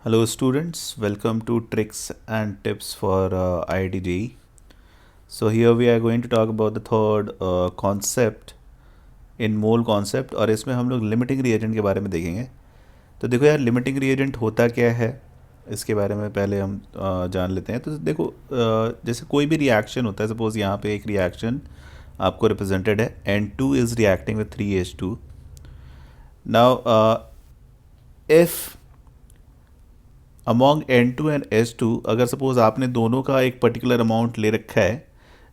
Hello students, welcome to Tricks and Tips for IIT JEE. So here we are going to talk about the third concept in mole concept और इसमें हम लोग limiting reagent के बारे में देखेंगे। तो देखो यार लिमिटिंग रिएजेंट होता क्या है इसके बारे में पहले हम जान लेते हैं। तो देखो जैसे कोई भी रिएक्शन होता है, सपोज यहाँ पे एक रिएक्शन आपको रिप्रेजेंटेड है N2 is reacting with 3H2। Now if among N2 and S2 अगर सपोज आपने दोनों का एक पर्टिकुलर अमाउंट ले रखा है,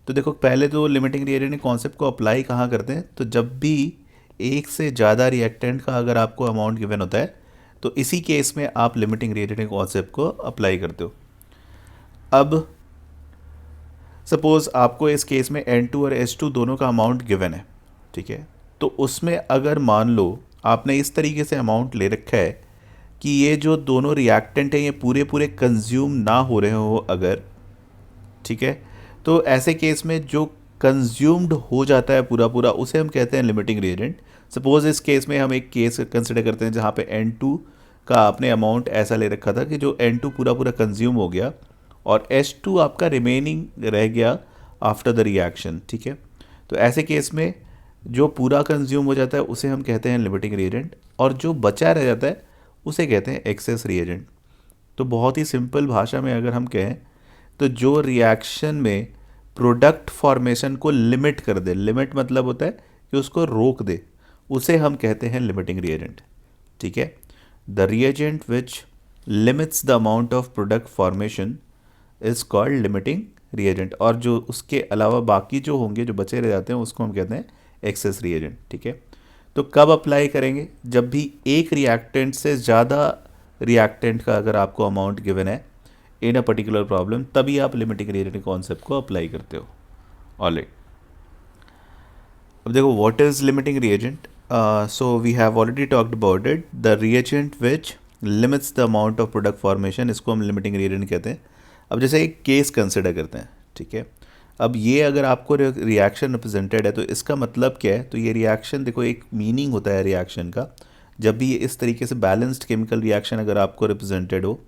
तो देखो पहले तो लिमिटिंग रिएजेंट कॉन्सेप्ट को अप्लाई कहाँ करते हैं, तो जब भी एक से ज़्यादा रिएक्टेंट का अगर आपको अमाउंट गिवन होता है तो इसी केस में आप लिमिटिंग रिएजेंट कॉन्सेप्ट को अप्लाई करते हो। अब सपोज आपको इस केस में N2 और S2 दोनों का अमाउंट गिवन है, ठीक है। तो उसमें अगर मान लो आपने इस तरीके से अमाउंट ले रखा है कि ये जो दोनों रिएक्टेंट हैं ये पूरे पूरे कंज्यूम ना हो रहे हो अगर, ठीक है, तो ऐसे केस में जो कंज्यूम्ड हो जाता है पूरा पूरा उसे हम कहते हैं लिमिटिंग रिएजेंट। सपोज इस केस में हम एक केस कंसिडर करते हैं जहाँ पे N2 का आपने अमाउंट ऐसा ले रखा था कि जो N2 पूरा पूरा कंज्यूम हो गया और S2 आपका रिमेनिंग रह गया आफ्टर द रिएक्शन, ठीक है। तो ऐसे केस में जो पूरा कंज्यूम हो जाता है उसे हम कहते हैं लिमिटिंग रिएजेंट और जो बचा रह जाता है उसे कहते हैं एक्सेस रिएजेंट। तो बहुत ही सिंपल भाषा में अगर हम कहें तो जो रिएक्शन में प्रोडक्ट फॉर्मेशन को लिमिट कर दे, लिमिट मतलब होता है कि उसको रोक दे, उसे हम कहते हैं लिमिटिंग रिएजेंट, ठीक है। The reagent which limits the amount of product formation is called limiting reagent और जो उसके अलावा बाकी जो होंगे जो बचे रह जाते हैं उसको हम कहते हैं एक्सेस रिएजेंट, ठीक है। तो कब अप्लाई करेंगे, जब भी एक रिएक्टेंट से ज़्यादा रिएक्टेंट का अगर आपको अमाउंट गिवन है इन अ पर्टिकुलर प्रॉब्लम, तभी आप लिमिटिंग रिएजेंट कॉन्सेप्ट को अप्लाई करते हो। ऑलराइट, अब देखो what is limiting reagent. So we have already talked about it, the reagent which limits the amount of product formation, इसको हम लिमिटिंग रिएजेंट कहते हैं। अब जैसे एक केस कंसिडर करते हैं, ठीक है। अब ये अगर आपको रिएक्शन रिप्रेजेंटेड है तो इसका मतलब क्या है, तो ये रिएक्शन देखो एक मीनिंग होता है रिएक्शन का। जब भी ये इस तरीके से बैलेंस्ड केमिकल रिएक्शन अगर आपको रिप्रेजेंटेड हो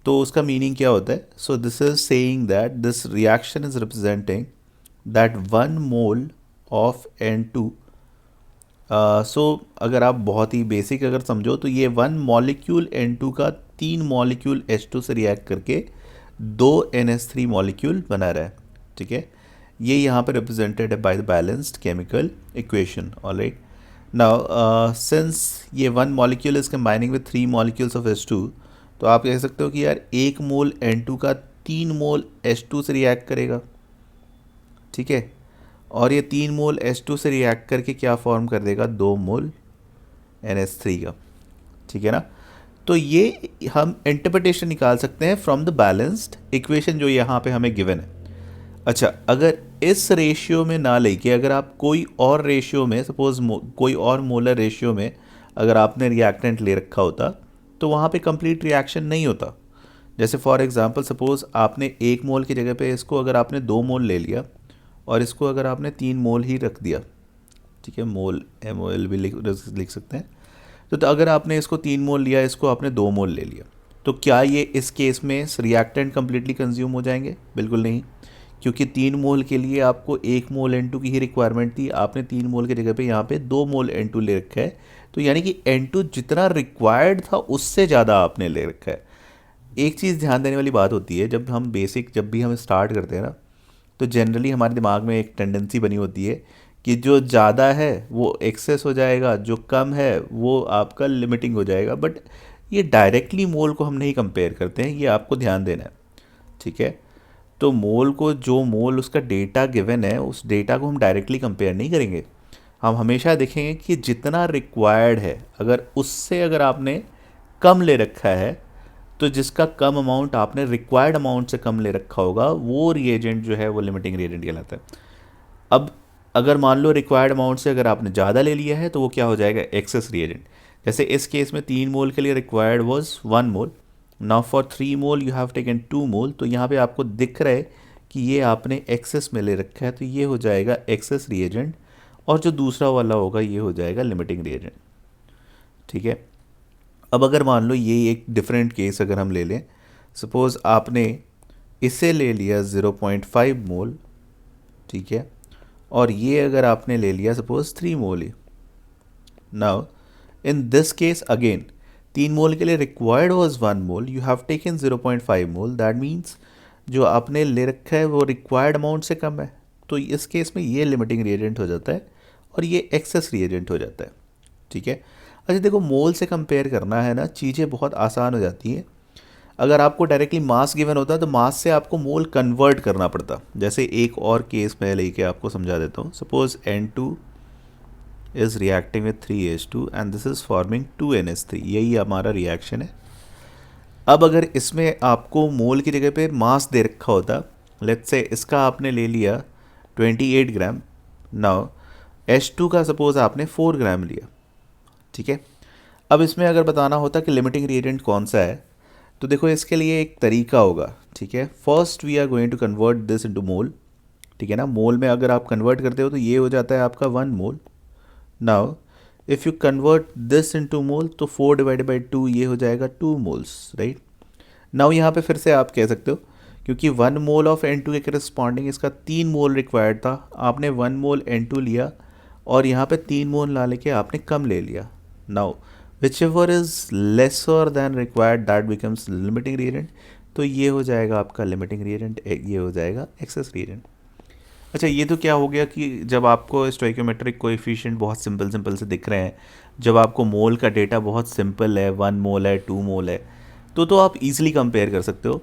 तो उसका मीनिंग क्या होता है, so this is saying that this reaction is representing that 1 mole of N2। सो अगर आप बहुत ही बेसिक अगर समझो तो ये 1 मॉलिक्यूल N2 का 3 मॉलिक्यूल H2 से रिएक्ट करके 2 NH3 मॉलिक्यूल बना रहा है, ठीक है। ये यहाँ पे रिप्रेजेंटेड है by the balanced chemical equation. Alright, now since ये 1 molecule is combining with 3 molecules of H2, तो आप कह सकते हो कि यार 1 मोल N2 का 3 मोल H2 से रिएक्ट करेगा, ठीक है। और ये 3 मोल H2 से रिएक्ट करके क्या फॉर्म कर देगा, 2 मोल NH3 का, ठीक है ना। तो ये हम इंटरप्रिटेशन निकाल सकते हैं फ्रॉम द बैलेंस्ड इक्वेशन जो यहाँ पे हमें गिवन है। अच्छा, अगर इस रेशियो में ना लेके अगर आप कोई और रेशियो में, सपोज कोई और मोलर रेशियो में अगर आपने रिएक्टेंट ले रखा होता तो वहाँ पे कंप्लीट रिएक्शन नहीं होता। जैसे फॉर एग्जांपल सपोज आपने 1 मोल की जगह पे इसको अगर आपने 2 मोल ले लिया और इसको अगर आपने 3 मोल ही रख दिया, ठीक है, मोल MOL भी लिख सकते हैं। तो अगर आपने इसको 3 मोल लिया, इसको आपने 2 मोल ले लिया, तो क्या ये इस केस में रिएक्टेंट कम्प्लीटली कंज्यूम हो जाएंगे? बिल्कुल नहीं, क्योंकि 3 मोल के लिए आपको 1 मोल N2 की ही रिक्वायरमेंट थी। आपने 3 मोल की जगह पे यहाँ पे 2 मोल N2 ले रखा है, तो यानी कि N2 जितना रिक्वायर्ड था उससे ज़्यादा आपने ले रखा है। एक चीज़ ध्यान देने वाली बात होती है, जब भी हम स्टार्ट करते हैं ना, तो जनरली हमारे दिमाग में एक टेंडेंसी बनी होती है कि जो ज़्यादा है वो एक्सेस हो जाएगा, जो कम है वो आपका लिमिटिंग हो जाएगा। बट ये डायरेक्टली मोल को हम नहीं कंपेयर करते हैं, ये आपको ध्यान देना है, ठीक है। तो मोल को, जो मोल उसका डेटा गिवन है उस डेटा को हम डायरेक्टली कंपेयर नहीं करेंगे। हम हमेशा देखेंगे कि जितना रिक्वायर्ड है, अगर उससे अगर आपने कम ले रखा है तो जिसका कम अमाउंट आपने रिक्वायर्ड अमाउंट से कम ले रखा होगा वो रिएजेंट जो है वो लिमिटिंग रिएजेंट कहलाता है। अब अगर मान लो रिक्वायर्ड अमाउंट से अगर आपने ज़्यादा ले लिया है तो वो क्या हो जाएगा, एक्सेस रिएजेंट। जैसे इस केस में 3 मोल के लिए required was 1 mole, now for 3 mole you have taken 2 मोल, तो यहाँ पे आपको दिख रहा है कि ये आपने एक्सेस में ले रखा है, तो ये हो जाएगा एक्सेस रिएजेंट और जो दूसरा वाला होगा ये हो जाएगा लिमिटिंग रिएजेंट, ठीक है। अब अगर मान लो ये एक डिफरेंट केस अगर हम ले लें, सपोज़ आपने इसे ले लिया 0.5 मोल, ठीक है, और ये अगर आपने ले लिया suppose 3 mole he. Now in this case again 3 मोल के लिए required was 1 mole, you have taken 0.5 mole, that means जो आपने ले रखा है वो रिक्वायर्ड अमाउंट से कम है, तो इस केस में ये लिमिटिंग रिएजेंट हो जाता है और ये एक्सेस रिएजेंट हो जाता है, ठीक है। अच्छा देखो, मोल से कंपेयर करना है ना, चीज़ें बहुत आसान हो जाती हैं। अगर आपको डायरेक्टली मास गिवन होता तो मास से आपको मोल कन्वर्ट करना पड़ता। जैसे एक और केस मैं लेके आपको समझा देता हूँ। Suppose N2 is reacting with 3H2 and this is forming 2NH3, यही हमारा रिएक्शन है। अब अगर इसमें आपको मोल की जगह पे मास दे रखा होता, लेट्स से इसका आपने ले लिया 28 ग्राम, नाउ H2 का सपोज आपने 4 ग्राम लिया, ठीक है। अब इसमें अगर बताना होता कि लिमिटिंग रिएजेंट कौन सा है, तो देखो इसके लिए एक तरीका होगा, ठीक है। First we are going to convert this into mole, ठीक है ना। मोल में अगर आप कन्वर्ट करते हो तो ये हो जाता है आपका 1 mole. Now if you convert this into mole तो 4 डिवाइडेड बाई 2 ये हो जाएगा 2 मोल्स, राइट। नाउ यहाँ पे फिर से आप कह सकते हो क्योंकि 1 मोल ऑफ N2 के करस्पॉन्डिंग इसका 3 मोल रिक्वायर्ड था, आपने 1 मोल N2 लिया और यहाँ पे 3 मोल ना लेके आपने कम ले लिया। Now whichever is lesser than required that becomes limiting reagent, तो ये हो जाएगा आपका limiting reagent, ये हो जाएगा excess reagent। अच्छा ये तो क्या हो गया कि जब आपको स्टोइकोमेट्रिक कोएफिशिएंट बहुत सिंपल सिंपल से दिख रहे हैं, जब आपको मोल का डेटा बहुत सिंपल है, 1 मोल है, 2 मोल है, तो आप इजीली कंपेयर कर सकते हो।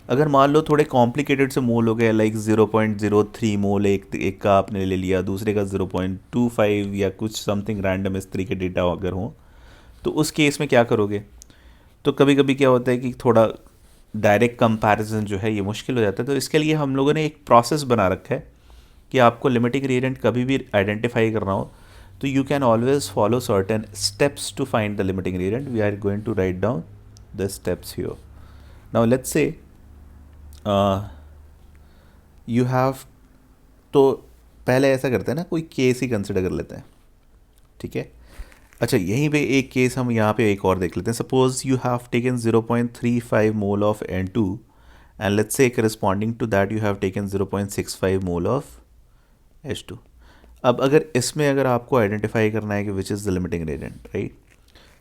अगर मान लो थोड़े कॉम्प्लिकेटेड से मोल हो गए, लाइक 0.03 मोल एक का आपने ले लिया, दूसरे का 0.25 या कुछ समथिंग रैंडम इस तरीके डेटा अगर हो, तो उस केस में क्या करोगे। तो कभी कभी क्या होता है कि थोड़ा डायरेक्ट कंपैरिजन जो है ये मुश्किल हो जाता है, तो इसके लिए हम लोगों ने एक प्रोसेस बना रखा है कि आपको लिमिटिंग रिएजेंट कभी भी आइडेंटिफाई करना हो तो you can always follow certain steps to find the limiting reagent. We are going to write down the steps here. Now let's say you have, तो पहले ऐसा करते हैं ना, कोई केस ही कंसिडर कर लेते हैं, ठीक है। अच्छा यहीं पे एक केस हम यहाँ पे एक और देख लेते हैं। Suppose you have taken 0.35 mole of N2 and let's say corresponding to that you have taken 0.65 mole of H2। अब अगर इसमें अगर आपको आइडेंटिफाई करना है कि which is the limiting reagent, right,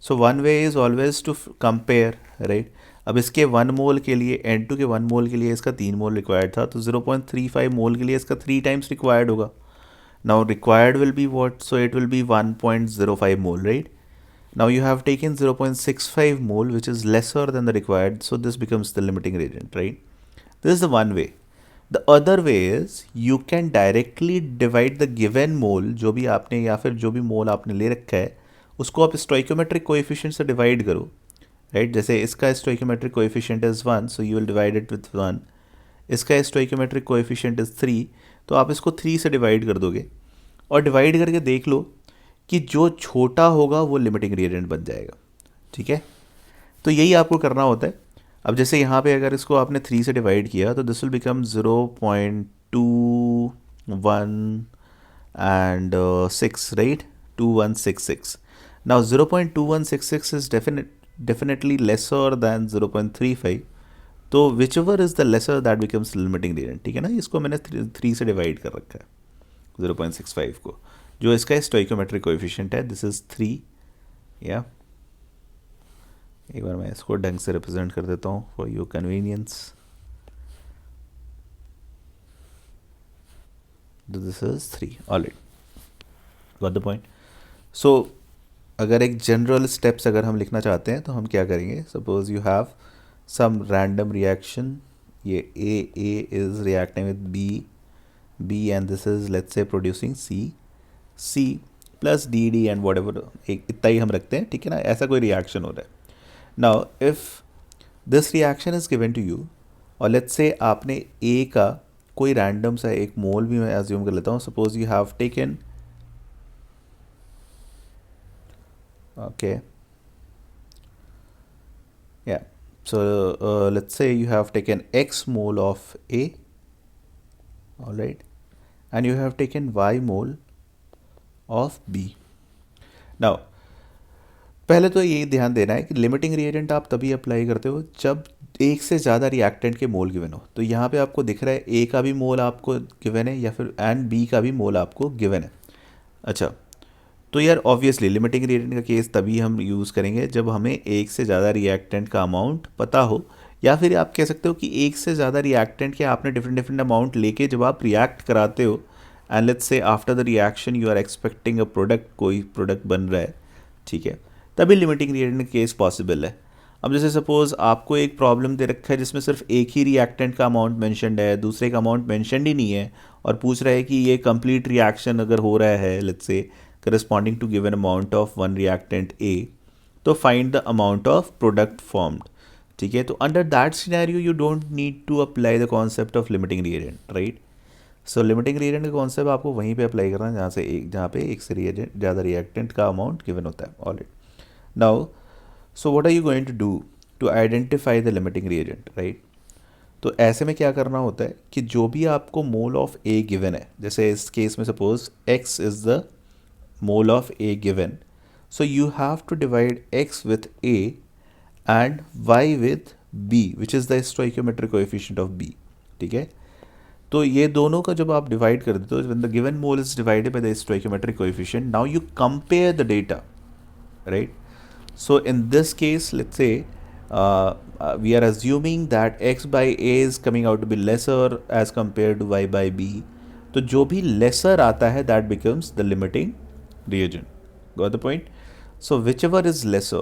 so one way is always to compare, right. अब इसके 1 मोल के लिए, N2 के 1 मोल के लिए इसका 3 मोल रिक्वायर्ड था, तो 0.35 मोल के लिए इसका 3 टाइम्स रिक्वायर्ड होगा। Now required will be what? So it will be 1.05 mole, right? Now you have taken 0.65 mole, which is lesser than the required, so this becomes the limiting reagent, right? This is the one way. The other way is you can directly divide the given mole, जो भी आपने या फिर जो भी मोल आपने ले रखा है उसको आप स्टोइकोमेट्रिक कोएफिशिएंट से डिवाइड करो, राइट। जैसे इसका stoichiometric coefficient is 1, so you will divide it with 1। इसका स्टोइकोमेट्रिक कोएफिशिएंट इज़ 3, तो आप इसको 3 से डिवाइड कर दोगे और डिवाइड करके देख लो कि जो छोटा होगा वो लिमिटिंग रिएजेंट बन जाएगा, ठीक है। तो यही आपको करना होता है। अब जैसे यहाँ पे अगर इसको आपने 3 से डिवाइड किया तो this will become 0.21 and 6, right, 2166। Now 0.2166 is definitely lesser than 0.35, तो whichever is the lesser that becomes limiting reagent, ठीक है ना। इसको मैंने 3 से डिवाइड कर रखा है 0.65 को, जो इसका स्टोइकोमेट्रिक कोएफिशिएंट है, दिस इज 3। या एक बार मैं इसको ढंग से रिप्रेजेंट कर देता हूँ for your convenience. This is 3, alright, got the point. So अगर एक जनरल स्टेप्स अगर हम लिखना चाहते हैं तो हम क्या करेंगे। Suppose you have some random reaction, ये A is reacting with B and this is let's say producing C plus D and whatever, एक इतना ही हम रखते हैं, ठीक है ना। ऐसा कोई रिएक्शन हो रहा है। Now if this reaction is given to you और लेट्स से आपने A का कोई रैंडम सा एक मोल भी मैं एज्यूम कर लेता हूँ। Suppose you have taken, okay, या, so let's say you have taken X mole of A, all right, and you have taken Y mole of B. Now पहले तो ये ध्यान देना है कि लिमिटिंग रिएजेंट आप तभी अप्लाई करते हो जब एक से ज़्यादा रिएक्टेंट के मोल गिवन हो। तो यहाँ पे आपको दिख रहा है ए का भी मोल आपको गिवन है या फिर एंड बी का भी मोल आपको गिवन है। अच्छा, तो यार ऑब्वियसली लिमिटिंग रिएक्टेंट का केस तभी हम यूज़ करेंगे जब हमें एक से ज़्यादा रिएक्टेंट का अमाउंट पता हो, या फिर आप कह सकते हो कि एक से ज़्यादा रिएक्टेंट के आपने डिफरेंट डिफरेंट अमाउंट लेके जब आप रिएक्ट कराते हो, and let's say after the reaction you are expecting a product, कोई प्रोडक्ट बन रहा है, ठीक है, तभी लिमिटिंग रिएक्टेंट केस पॉसिबल है। अब जैसे सपोज आपको एक प्रॉब्लम दे रखा है जिसमें सिर्फ एक ही रिएक्टेंट का अमाउंट मेंशन्ड है, दूसरे का अमाउंट मेंशन्ड ही नहीं है, और पूछ रहा है कि ये कंप्लीट रिएक्शन अगर हो रहा है let's say corresponding to given amount of one reactant A, तो find the amount of product formed, ठीक है। तो under that scenario you don't need to apply the concept of limiting reagent, right? So limiting reagent का concept आपको वहीं पे apply करना है जहाँ पे एक से reagent ज़्यादा reactant का amount given होता है already. Now, so what are you going to do to identify the limiting reagent, right? तो ऐसे में क्या करना होता है कि जो भी आपको मोल ऑफ ए गिवन है, जैसे इस केस में suppose x is the mole of A given. So you have to divide x with A and y with B, which is the stoichiometric coefficient of B. ठीक है, तो ये दोनों का जब आप डिवाइड कर देते हो, when the given mole is divided by the stoichiometric coefficient, now you compare the data, right? So in this case, let's say we are assuming that x by A is coming out to be lesser as compared to y by B. तो जो भी lesser आता है that becomes the limiting reagent. Got the point? So whichever is lesser,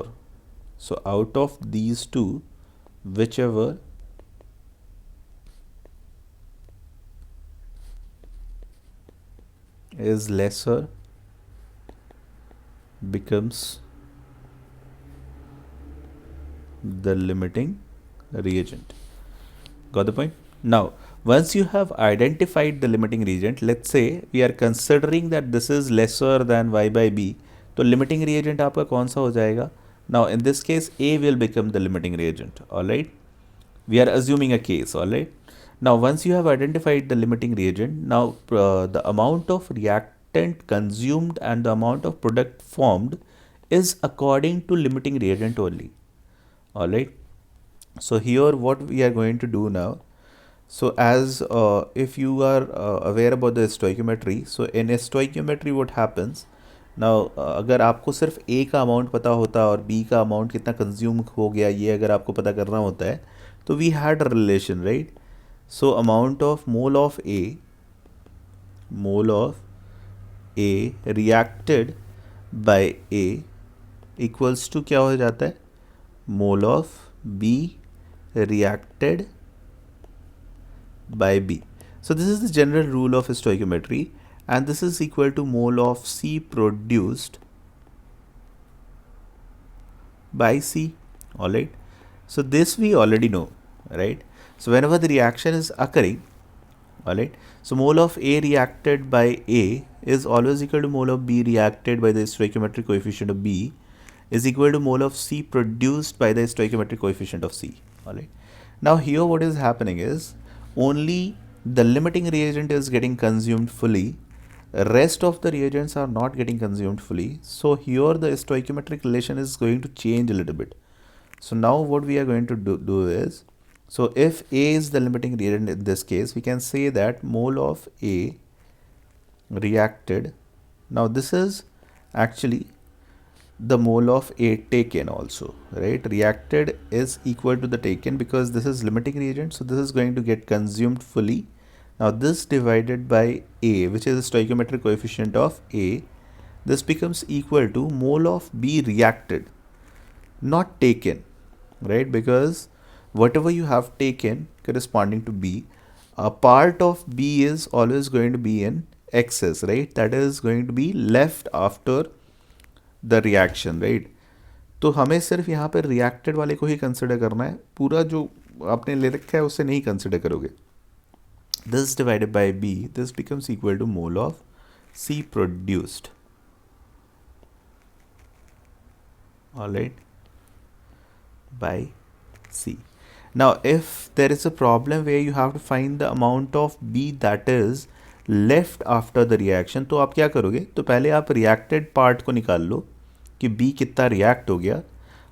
so out of these two, whichever is lesser becomes the limiting reagent. Got the point? Now, once you have identified the limiting reagent, let's say we are considering that this is lesser than y by b, तो limiting reagent आपका कौन सा हो जाएगा? Now in this case A will become the limiting reagent, alright? We are assuming a case, alright? Now once you have identified the limiting reagent, now the amount of reactant consumed and the amount of product formed is according to limiting reagent only, alright? So here what we are going to do now, so as if you are aware about the stoichiometry, so in a stoichiometry what happens now, अगर आपको सिर्फ A का amount पता होता और B का amount कितना consume हो गया ये अगर आपको पता करना होता है, तो we had relation, right? So amount of mole of A reacted by A equals to क्या हो जाता है? Mole of B reacted by B. So this is the general rule of stoichiometry, and this is equal to mole of C produced by C. Alright, so this we already know, right? So whenever the reaction is occurring, alright, so mole of A reacted by A is always equal to mole of B reacted by the stoichiometric coefficient of B is equal to mole of C produced by the stoichiometric coefficient of C. Alright, now here what is happening is only the limiting reagent is getting consumed fully, rest of the reagents are not getting consumed fully. So here the stoichiometric relation is going to change a little bit. So now what we are going to do is, so if A is the limiting reagent in this case, we can say that mole of A reacted, now this is actually the mole of A taken also, right? Reacted is equal to the taken because this is limiting reagent, so this is going to get consumed fully. Now this divided by A, which is the stoichiometric coefficient of A, this becomes equal to mole of B reacted, not taken, right? Because whatever you have taken corresponding to B, a part of B is always going to be in excess, right? That is going to be left after the reaction, right? तो हमें सिर्फ यहाँ पर reacted वाले को ही consider करना है, पूरा जो आपने ले रखा है उससे नहीं कंसिडर करोगे. This divided by B, this becomes equal to mole of C produced, alright, by C. Now if there is a problem where you have to find the amount of B that is left after the reaction, तो आप क्या करोगे? तो पहले आप reacted part को निकाल लो कि बी कितना रिएक्ट हो गया,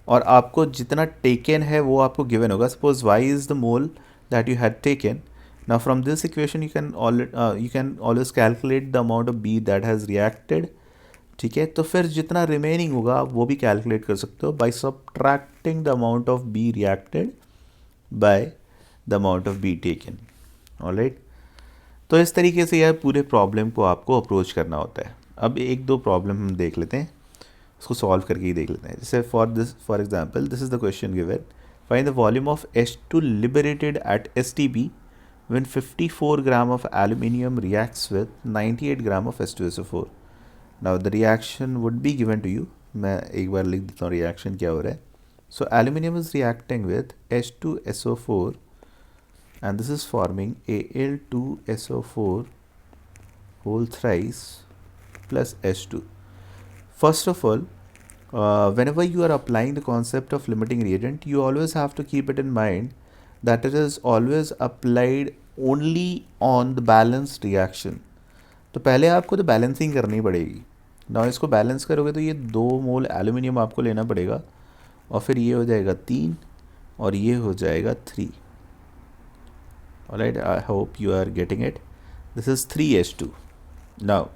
और आपको जितना टेकन है वो आपको गिवन होगा. Suppose y is the mole that you had taken. Now from this equation you can always calculate the amount of B that has reacted. ठीक है, तो फिर जितना रिमेनिंग होगा आप वो भी कैलकुलेट कर सकते हो by subtracting the amount of B reacted by the amount of B taken. Alright, तो इस तरीके से यह पूरे प्रॉब्लम को आपको अप्रोच करना होता है. अब एक दो प्रॉब्लम हम देख लेते हैं, उसको सॉल्व करके ही देख लेते हैं. जैसे for example this is the question given. Find the volume of H2 liberated at STP when 54 gram of aluminium reacts with 98 gram of H2SO4. Now the reaction would be given to you. मैं एक बार लिख देता हूँ reaction क्या हो रहा है. So aluminium is reacting with H2SO4 and this is forming Al2SO4 whole thrice plus H2. First of all, whenever you are applying the concept of limiting reagent, you always have to keep it in mind that it is always applied only on the balanced reaction. तो पहले आपको तो balancing करनी पड़ेगी. ना इसको balance करोगे तो ये 2 मोल एल्यूमिनियम आपको लेना पड़ेगा, और फिर ये हो जाएगा 3 और ये हो जाएगा 3. Alright, I hope you are getting it. This is 3H2. Now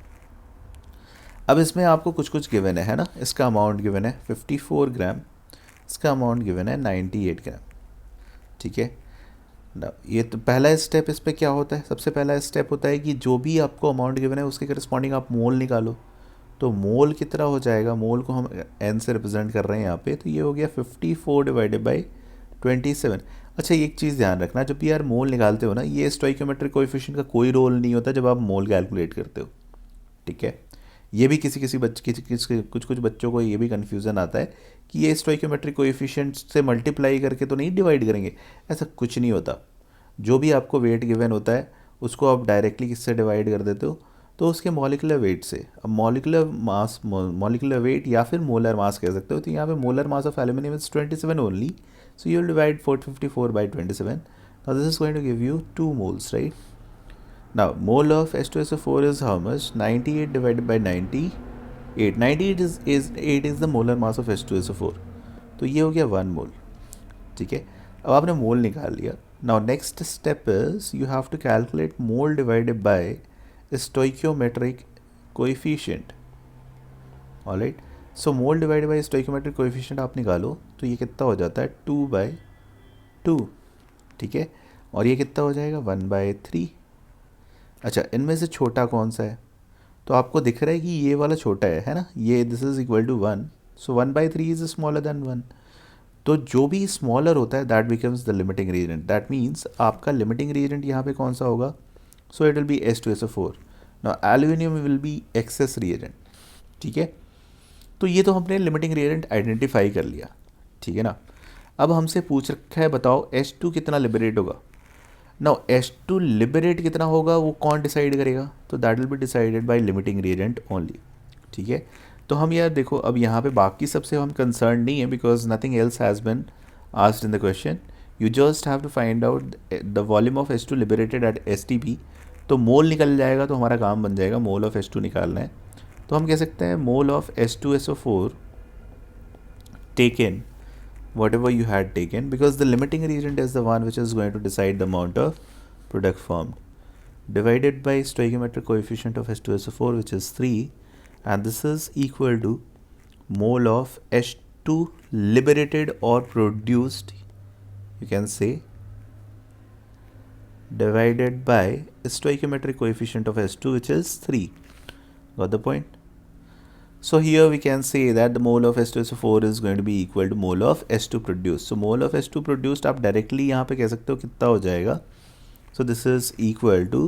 अब इसमें आपको कुछ कुछ गिवन है ना. इसका अमाउंट गिवन है 54 ग्राम, इसका अमाउंट गिवन है 98 ग्राम. ठीक है, ये तो पहला स्टेप. इस पर क्या होता है, सबसे पहला स्टेप होता है कि जो भी आपको अमाउंट गिवन है उसके करस्पॉन्डिंग आप मोल निकालो. तो मोल कितना हो जाएगा, मोल को हम n से रिप्रेजेंट कर रहे हैं यहाँ पे, तो ये हो गया 54 डिवाइडेड बाई 27. अच्छा, एक चीज़ ध्यान रखना, जब भी यार मोल निकालते हो ना, ये स्टोइकोमेट्रिक कोएफिशिएंट का कोई रोल नहीं होता जब आप मोल कैलकुलेट करते हो. ठीक है, ये भी कुछ कुछ बच्चों को ये भी कन्फ्यूज़न आता है कि ये स्टोइकोमेट्रिक कोएफिशिएंट से मल्टीप्लाई करके तो नहीं डिवाइड करेंगे. ऐसा कुछ नहीं होता. जो भी आपको वेट गिवन होता है उसको आप डायरेक्टली किससे डिवाइड कर देते हो, तो उसके मॉलिकुलर वेट से. अब मॉलिकुलर वेट या फिर मोलर मास कह सकते हो. तो यहाँ पे molar mass of aluminium is 27 only, so you will divide 454 by 27. Now this is going to give you 2 moles, right. Now, mole of H2SO4 is how much? 98 divided by 98. 98 is the molar mass of H2SO4. तो ये हो गया 1 मोल. ठीक है, अब आपने मोल निकाल लिया. Now next step is you have to calculate mole divided by stoichiometric coefficient. Alright, so mole divided by stoichiometric coefficient आप निकालो तो ये कितना हो जाता है 2/2. ठीक है, और ये कितना हो जाएगा 1/3. अच्छा, इनमें से छोटा कौन सा है, तो आपको दिख रहा है कि ये वाला छोटा है ना. ये this is equal to 1, so 1/3 is smaller than 1. तो जो भी स्मॉलर होता है that becomes the limiting reagent. That means आपका लिमिटिंग रीएजेंट यहाँ पे कौन सा होगा, so it will be H2SO4. Now aluminium will be excess reagent. ठीक है, तो ये तो हमने लिमिटिंग रीएजेंट आइडेंटिफाई कर लिया. ठीक है ना. अब हमसे पूछ रखा है बताओ H2 कितना लिबरेट होगा. नाउ H2 लिबरेट कितना होगा वो कौन डिसाइड करेगा, तो that will be decided by limiting reagent only. ठीक है, तो हम यार देखो अब यहाँ पे बाकी सबसे हम कंसर्न नहीं है because nothing else has been asked in the question. You just have to find out the volume of H2 liberated at STP. तो मोल निकल जाएगा तो हमारा काम बन जाएगा. मोल ऑफ H2 निकालना है तो हम कह सकते हैं mole of H2SO4 taken whatever you had taken, because the limiting reagent is the one which is going to decide the amount of product formed, divided by stoichiometric coefficient of H2SO4 which is 3, and this is equal to mole of H2 liberated or produced, you can say, divided by stoichiometric coefficient of H2 which is 3. Got the point? So here we can say that the mole of H2SO4 is going to be equal to mole of H2 produced. So mole of H2 produced आप directly यहाँ पे कह सकते हो कितना हो जाएगा. So this is equal to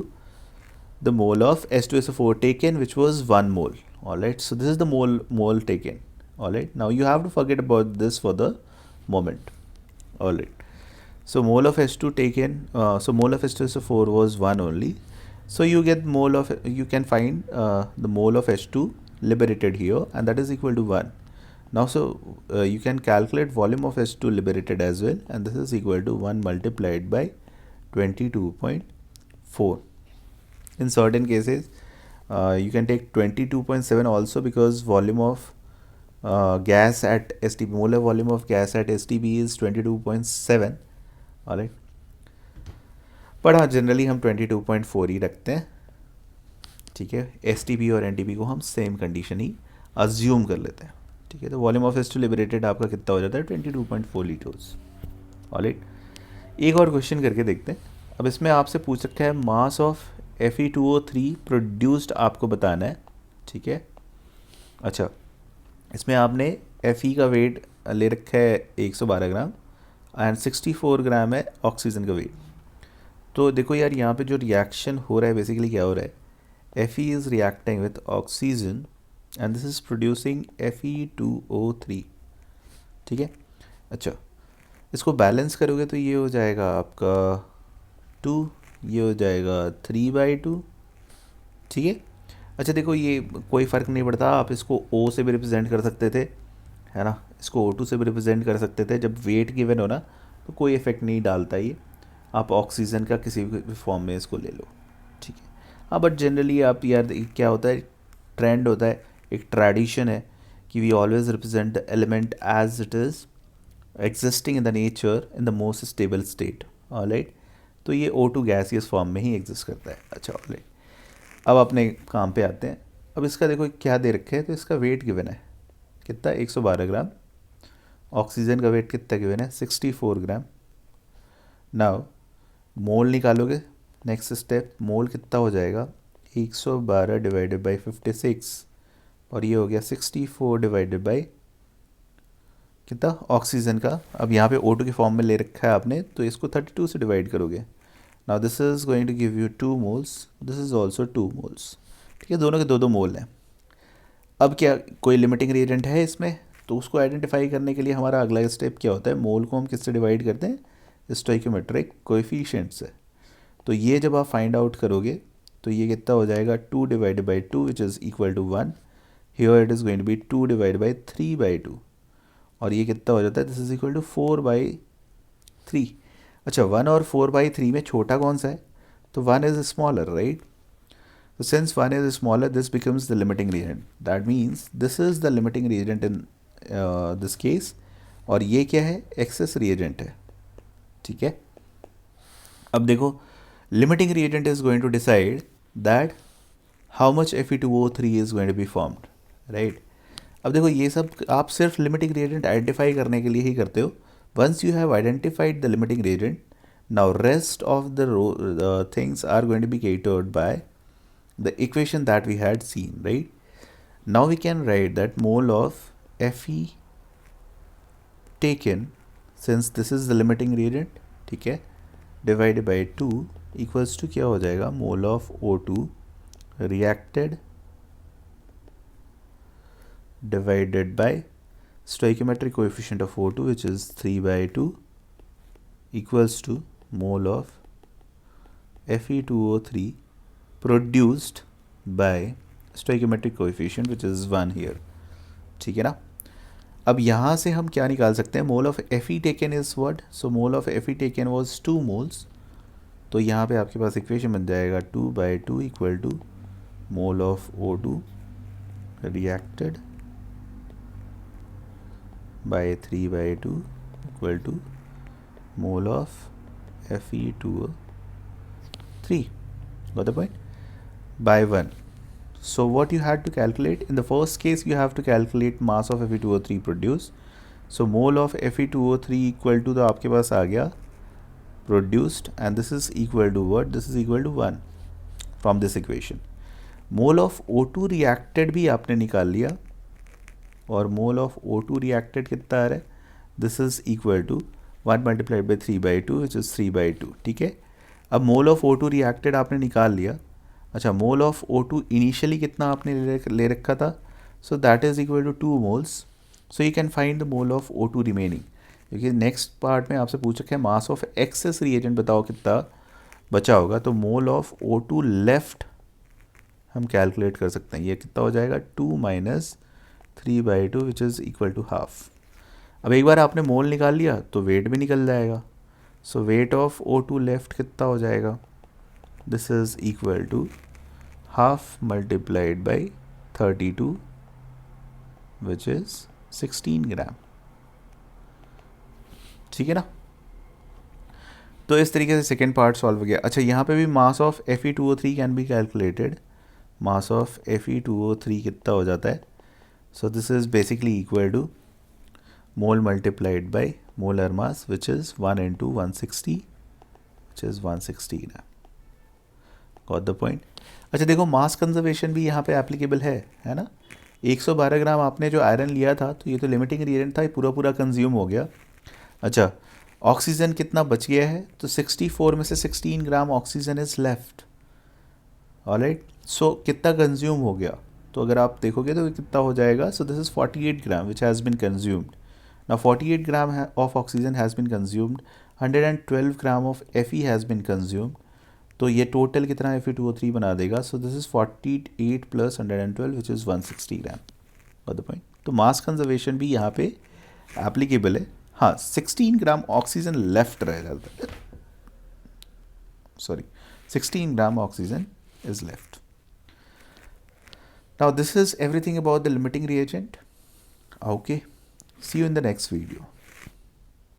the mole of H2SO4 taken which was 1 mole. Alright, so this is the mole taken. Alright, now you have to forget about this for the moment. Alright, so mole of H2 taken, so mole of H2SO4 was 1 only. So you get mole of, you can find the mole of H2 liberated here, and that is equal to 1. Now so you can calculate volume of H2 liberated as well, and this is equal to 1 multiplied by 22.4. In certain cases you can take 22.7 also, because volume of gas at STP, molar volume of gas at STP is 22.7, alright, पर हाँ generally हम 22.4 ही रखते हैं, ठीक है। STP और NTP को हम सेम कंडीशन ही अज्यूम कर लेते हैं, ठीक है। तो वॉल्यूम ऑफ S2 लिबरेटेड आपका कितना हो जाता है, 22.4 लीटर्स, ऑलराइट। एक और क्वेश्चन करके देखते हैं। अब इसमें आपसे पूछ सकता है मास ऑफ Fe2O3 प्रोड्यूस्ड आपको बताना है, ठीक है। अच्छा, इसमें आपने Fe का वेट ले रखा है 112 ग्राम एंड 64 ग्राम है ऑक्सीजन का वेट। तो देखो यार, यहाँ पे जो रिएक्शन हो रहा है बेसिकली क्या हो रहा है, Fe is reacting with oxygen and this is producing Fe2O3, ठीक है। अच्छा, इसको बैलेंस करोगे तो ये हो जाएगा आपका 2, ये हो जाएगा 3/2, ठीक है। अच्छा देखो, ये कोई फ़र्क नहीं पड़ता, आप इसको O से भी रिप्रेजेंट कर सकते थे, है ना, इसको O2 से भी रिप्रेजेंट कर सकते थे। जब वेट गिवन हो ना तो कोई इफेक्ट नहीं डालता ये, आप ऑक्सीजन का किसी भी फॉर्म में इसको ले लो, ठीक है। हाँ, बट जनरली आप यार क्या होता है, ट्रेंड होता है, एक ट्रेडिशन है कि we always represent the element as it is existing in the nature in the most stable state, alright. तो ये O2 गैसियस फॉर्म में ही एग्जिस्ट करता है। अच्छा, ऑलराइट, अब अपने काम पे आते हैं। अब इसका देखो क्या दे रखे है, तो इसका वेट गिवन है कितना, 112 ग्राम। ऑक्सीजन का वेट कितना गिवन है, 64 ग्राम। नाउ मोल निकालोगे, नेक्स्ट स्टेप, मोल कितना हो जाएगा, 112 डिवाइडेड बाई 56, और ये हो गया 64 डिवाइडेड बाई कितना ऑक्सीजन का। अब यहाँ पे O2 के फॉर्म में ले रखा है आपने, तो इसको 32 से डिवाइड करोगे। Now this is going to give you 2 moles, this is also 2 moles, ठीक है। दोनों के 2-2 मोल हैं। अब क्या कोई लिमिटिंग रिएजेंट है इसमें, तो उसको आइडेंटिफाई करने के लिए हमारा अगला स्टेप क्या होता है, मोल को हम किससे डिवाइड करते हैं, स्टोइकोमेट्रिक कोएफिशिएंट से। तो ये जब आप फाइंड आउट करोगे तो ये कितना हो जाएगा, 2 divided by 2 which is equal to 1, here it is going to be 2 divide by 3/2, और ये कितना हो जाता है, दिस इज इक्वल टू 4/3। अच्छा, 1 और 4/3 में छोटा कौन सा है, तो 1 is smaller, right. So since 1 is smaller, this becomes the limiting reagent. That means this is the limiting reagent in this case. और ये क्या है, excess reagent है, ठीक है। अब देखो, limiting reagent is going to decide that how much Fe2O3 is going to be formed, right? अब देखो, ये सब आप सिर्फ limiting reagent आइडेंटिफाई करने के लिए ही करते हो। Once you have identified the limiting reagent, now rest of the things are going to be catered by the equation that we had seen, right? Now we can write that mole of Fe taken, since this is the limiting reagent, ठीक है, divided by 2 equals to क्या हो जाएगा, mole of O2 reacted divided by stoichiometric coefficient of O2 which is 3/2 equals to mole of Fe2O3 produced by stoichiometric coefficient which is 1 here, ठीक है ना। अब यहाँ से हम क्या निकाल सकते हैं, mole of Fe taken is what, so mole of Fe taken was 2 moles, तो यहाँ पे आपके पास इक्वेशन बन जाएगा 2/2 equal to mole of O2 reacted by 3/2 equal to mole of Fe2O3, got the point, by 1. So what you had to calculate, in the first case you have to calculate mass of Fe2O3 produced, so mole of Fe2O3 equal to, तो आपके पास आ गया produced, and this is equal to what, this is equal to 1 from this equation. mole of O2 reacted भी आपने निकाल लिया, और mole of O2 reacted कितना आ रहा है, this is equal to 1 multiplied by 3/2 which is 3/2, ठीक है। अब mole of O2 reacted आपने निकाल लिया। अच्छा, मोल ऑफ O2 इनिशियली कितना आपने ले रखा था, so that is equal to 2 moles, so you can find the mole of O2 remaining, क्योंकि नेक्स्ट पार्ट में आपसे पूछ रखा है मास ऑफ एक्सेस रिएजेंट बताओ कितना बचा होगा, तो मोल ऑफ O2 लेफ्ट हम कैलकुलेट कर सकते हैं, ये कितना हो जाएगा, 2 minus 3/2 which is equal to half. अब एक बार आपने मोल निकाल लिया तो वेट भी निकल जाएगा, सो वेट ऑफ O2 लेफ्ट कितना हो जाएगा, this is equal to half multiplied by 32 which is 16 gram. ठीक है ना। तो इस तरीके से सेकेंड पार्ट सॉल्व हो गया। अच्छा, यहाँ पे भी mass of Fe2O3 can be calculated. Mass of Fe2O3 कितना हो जाता है? So this is basically equal to mole multiplied by molar mass which is 1 into 160 which is 160 gram. Got the point. अच्छा देखो, मास कंजर्वेशन भी यहाँ पे applicable है ना। 112 ग्राम आपने जो आयरन लिया था, तो ये तो लिमिटिंग रिएजेंट था, ये पूरा पूरा कंज्यूम हो गया। अच्छा, ऑक्सीजन कितना बच गया है? तो 64 में से 16 gram oxygen is left. Alright, so कितना कंज्यूम हो गया? तो अगर आप देखोगे तो कितना हो जाएगा? सो this is 48 gram which has been consumed. Now 48 gram of oxygen has been consumed, 112 gram of Fe has been consumed. तो ये टोटल कितना Fe2O3 बना देगा? सो this is 48 plus 112 which is 160 gram. Got the point. तो mass conservation भी यहाँ पे applicable है। हाँ, 16 ग्राम ऑक्सीजन लेफ्ट रह जाता है, sorry 16 gram oxygen is left. Now this is everything about the limiting reagent. Okay, see you in the next video.